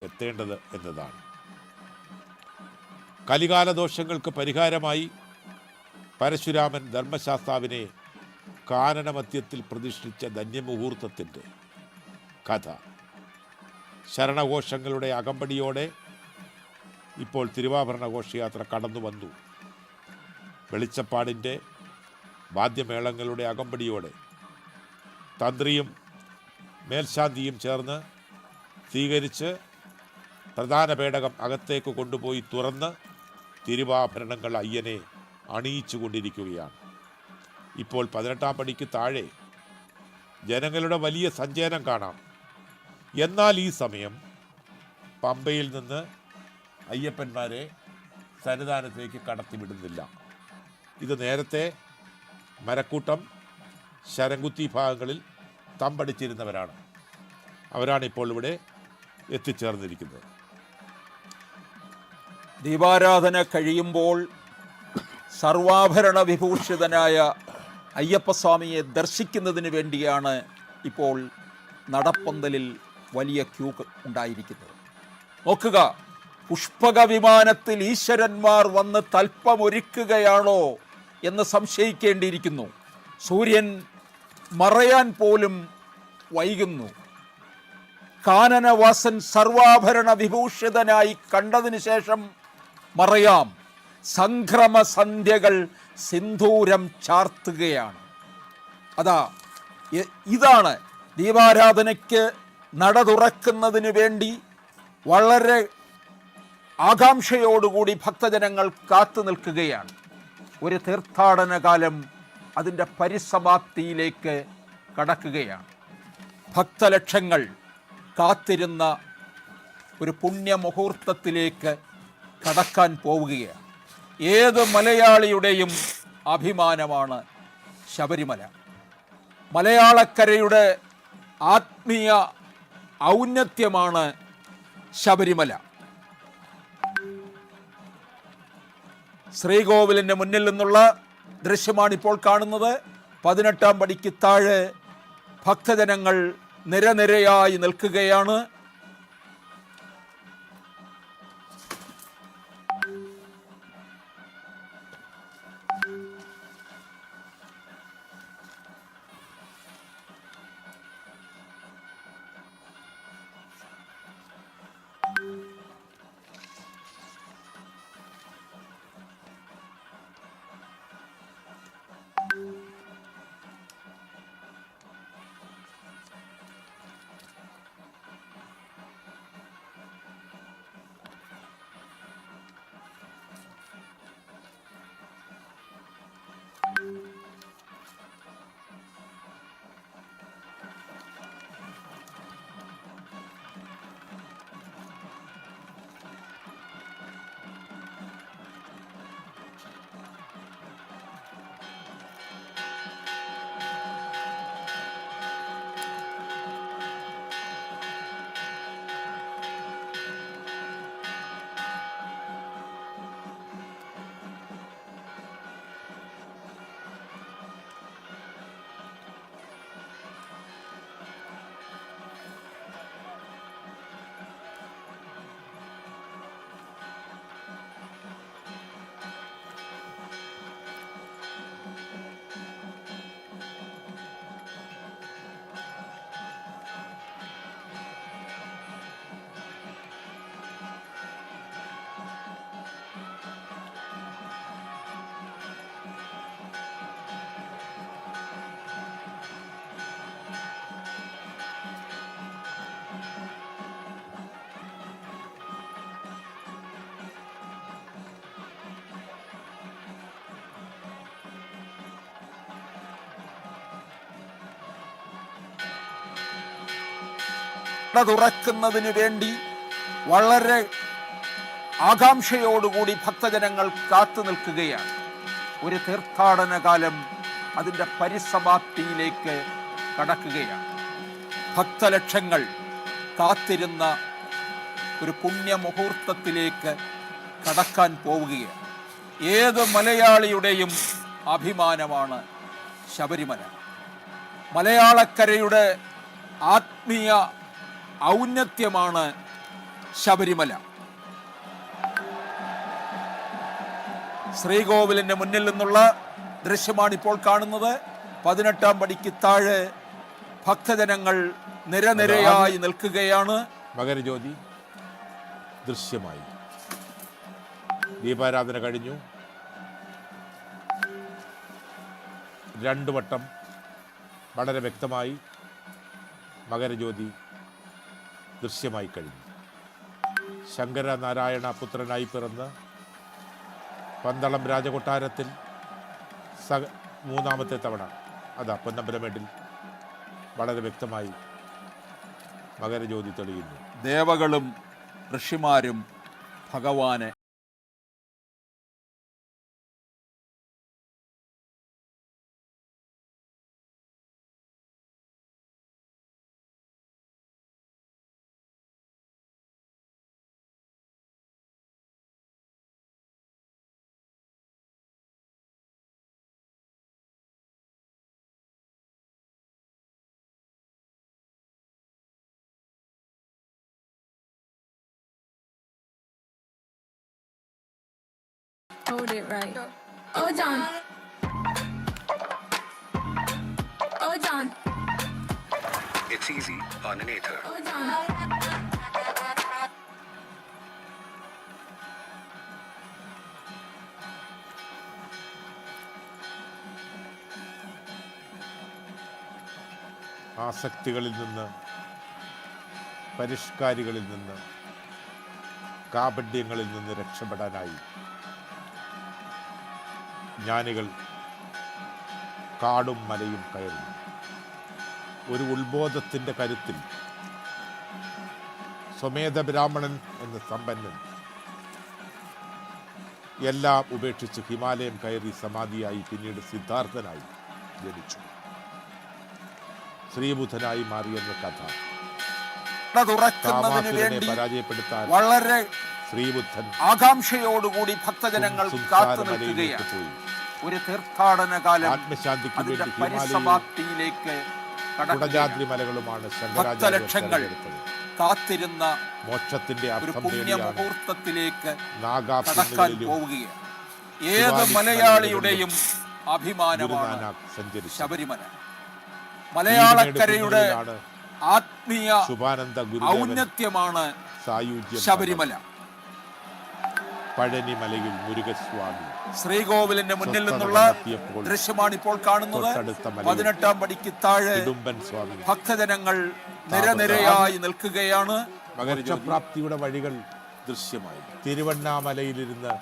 എത്തേണ്ടത് എന്നതാണ്. കലികാല ദോഷങ്ങൾക്ക് പരിഹാരമായി പരശുരാമൻ ധർമ്മശാസ്താവിനെ കാനനമധ്യത്തിൽ പ്രതിഷ്ഠിച്ച ധന്യമുഹൂർത്തത്തിൻ്റെ കഥ ശരണഘോഷങ്ങളുടെ അകമ്പടിയോടെ ഇപ്പോൾ തിരുവാഭരണ ഘോഷയാത്ര കടന്നു വന്നു. വെളിച്ചപ്പാടിൻ്റെ വാദ്യമേളങ്ങളുടെ അകമ്പടിയോടെ തന്ത്രിയും മേൽശാന്തിയും ചേർന്ന് സ്വീകരിച്ച് പ്രധാന പേടകം അകത്തേക്ക് കൊണ്ടുപോയി തുറന്ന് തിരുവാഭരണങ്ങൾ അയ്യനെ അണിയിച്ചു കൊണ്ടിരിക്കുകയാണ്. ഇപ്പോൾ 18-ാം പടിക്ക് താഴെ ജനങ്ങളുടെ വലിയ സഞ്ചയനം കാണാം. എന്നാൽ ഈ സമയം പമ്പയിൽ നിന്ന് അയ്യപ്പന്മാരെ സന്നിധാനത്തേക്ക് കടത്തിവിടുന്നില്ല. ഇത് നേരത്തെ മരക്കൂട്ടം, ശരംകുത്തി ഭാഗങ്ങളിൽ തമ്പടിച്ചിരുന്നവരാണ്. അവരാണ് ഇപ്പോൾ ഇവിടെ എത്തിച്ചേർന്നിരിക്കുന്നത്. ദീപാരാധന കഴിയുമ്പോൾ സർവാഭരണ വിഭൂഷിതനായ അയ്യപ്പസ്വാമിയെ ദർശിക്കുന്നതിന് വേണ്ടിയാണ് ഇപ്പോൾ നടപ്പന്തലിൽ വലിയ ക്യൂ ഉണ്ടായിരിക്കുന്നത്. നോക്കുക, പുഷ്പക വിമാനത്തിൽ ഈശ്വരന്മാർ വന്ന് തൽപ്പമൊരുക്കുകയാണോ എന്ന് സംശയിക്കേണ്ടിയിരിക്കുന്നു. സൂര്യൻ മറയാൻ പോലും വൈകുന്നു. കാനനവാസൻ സർവാഭരണ വിഭൂഷിതനായി കണ്ടതിന് ശേഷം മറയാം. സംക്രമ സന്ധ്യകൾ സിന്ദൂരം ചാർത്തുകയാണ്. ഇതാണ് ദീപാരാധനയ്ക്ക് നട തുറക്കുന്നതിന് വേണ്ടി വളരെ ആകാംക്ഷയോടുകൂടി ഭക്തജനങ്ങൾ കാത്തു നിൽക്കുകയാണ്. ഒരു തീർത്ഥാടന കാലം അതിൻ്റെ പരിസമാപ്തിയിലേക്ക് കടക്കുകയാണ്. ഭക്തലക്ഷങ്ങൾ കാത്തിരുന്ന ഒരു പുണ്യമുഹൂർത്തത്തിലേക്ക് കടക്കാൻ പോവുകയാണ്. ഏത് മലയാളിയുടെയും അഭിമാനമാണ് ശബരിമല. മലയാളക്കരയുടെ ആത്മീയ ഔന്നത്യമാണ് ശബരിമല. ശ്രീകോവിലിൻ്റെ മുന്നിൽ നിന്നുള്ള ദൃശ്യമാണ് ഇപ്പോൾ കാണുന്നത്. 18-ാം പടിക്ക് താഴെ ഭക്തജനങ്ങൾ നിരനിരയായി നിൽക്കുകയാണ്. തുറക്കുന്നതിന് വേണ്ടി വളരെ ആകാംക്ഷയോടുകൂടി ഭക്തജനങ്ങൾ കാത്തു നിൽക്കുകയാണ്. ഒരു തീർത്ഥാടന കാലം അതിൻ്റെ പരിസമാപ്തിയിലേക്ക് കടക്കുകയാണ്. ഭക്തലക്ഷങ്ങൾ കാത്തിരുന്ന ഒരു പുണ്യമുഹൂർത്തത്തിലേക്ക് കടക്കാൻ പോവുകയാണ്. ഏത് മലയാളിയുടെയും അഭിമാനമാണ് ശബരിമല. മലയാളക്കരയുടെ ആത്മീയ ഔന്നത്യമാണ് ശബരിമല. ശ്രീകോവിലിന്റെ മുന്നിൽ നിന്നുള്ള ദൃശ്യമാണ് ഇപ്പോൾ കാണുന്നത്. 18-ാം പടിക്ക് താഴെ ഭക്തജനങ്ങൾ നിരനിരയായി നിൽക്കുകയാണ്. മകരജ്യോതി ദൃശ്യമായി. ദീപാരാധന കഴിഞ്ഞു. 2 വട്ടം വളരെ വ്യക്തമായി മകരജ്യോതി ദൃശ്യമായി കഴിഞ്ഞു. ശങ്കരനാരായണ പുത്രനായി പിറന്ന് പന്തളം രാജകൊട്ടാരത്തിൽ 3-ാമത്തെ തവണ അതാ പൊന്നമ്പലമേട്ടിൽ വളരെ വ്യക്തമായി മകരജ്യോതി തെളിയുന്നു. ദേവകളും ഋഷിമാരും ഭഗവാനെ Hold it right. Oh, John. Oh, John. It's easy on an Ather. Oh, John. ആസക്തികളിൽ നിന്ന്, പരിഷ്കാരികളിൽ നിന്ന്, കാപഢ്യങ്ങളിൽ നിന്ന് രക്ഷപ്പെടാനായി ജ്ഞാനികൾ കാടും മലയും കയറുന്നു. ഒരു ഉത്ബോധത്തിൻ്റെ കരുത്തിൽ സ്വമേധ ബ്രാഹ്മണൻ എന്ന സമ്പന്നൻ എല്ലാം ഉപേക്ഷിച്ച് ഹിമാലയം കയറി സമാധിയായി പിന്നീട് സിദ്ധാർത്ഥനായി ജനിച്ചു. ശ്രീബുദ്ധനായി മാറിയെന്ന കഥ തുറക്കുന്നതിന് വേണ്ടി പരാജയപ്പെടുത്താൻ വളരെ ശ്രീബുദ്ധൻ ആകാംക്ഷയോടുകൂടി ഭക്തജനങ്ങൾ കാത്തു നിൽക്കുകയാണ്. പോയി. ഒരു തീർത്ഥാടന കാലം ആത്മശാന്തിക്ക് അതിന്റെ വേണ്ടി ഹിമാലയവും പരിസമാപ്തിയിലേക്ക് കുടജാദ്രി മലകളുമാണ് ഭക്തലക്ഷങ്ങൾ ശങ്കരാചാര്യർ കാത്തിരുന്ന മോക്ഷത്തിന്റെ ഒരു അർത്ഥം പുണ്യ തേടിയാണ് മുഹൂർത്തത്തിലേക്ക് കടക്കാൻ നാഗാപുരങ്ങളിലും പോവുകയാണ്. ഏത് മലയാളിയുടെയും ഗുരു അഭിമാനമാണ് നാനാക്ക് സഞ്ചരിച്ചു. ശബരിമല. മലയാളക്കരയുടെ ആത്മീയ ശുഭാനന്ദ ഗുരുദേവൻ ഔന്നത്യമാണ് സായുജ്യം ശബരിമല. പഴനിമലയിൽ മുരുകസ്വാമി ശ്രീകോവിലിന്റെ മുന്നിൽ നിന്നുള്ള ദൃശ്യമാണ് ഇപ്പോൾ കാണുന്നത്. 18-ാം പടിക്ക് താഴെ ഇടുമ്പൻ സ്വാമി ഭക്തജനങ്ങൾ നിരനിരയായി നിൽക്കുകയാണ്. മകരപ്രാപ്തിയുടെ വഴികൾ ദൃശ്യമായി. തിരുവണ്ണാമലയിലിരുന്ന്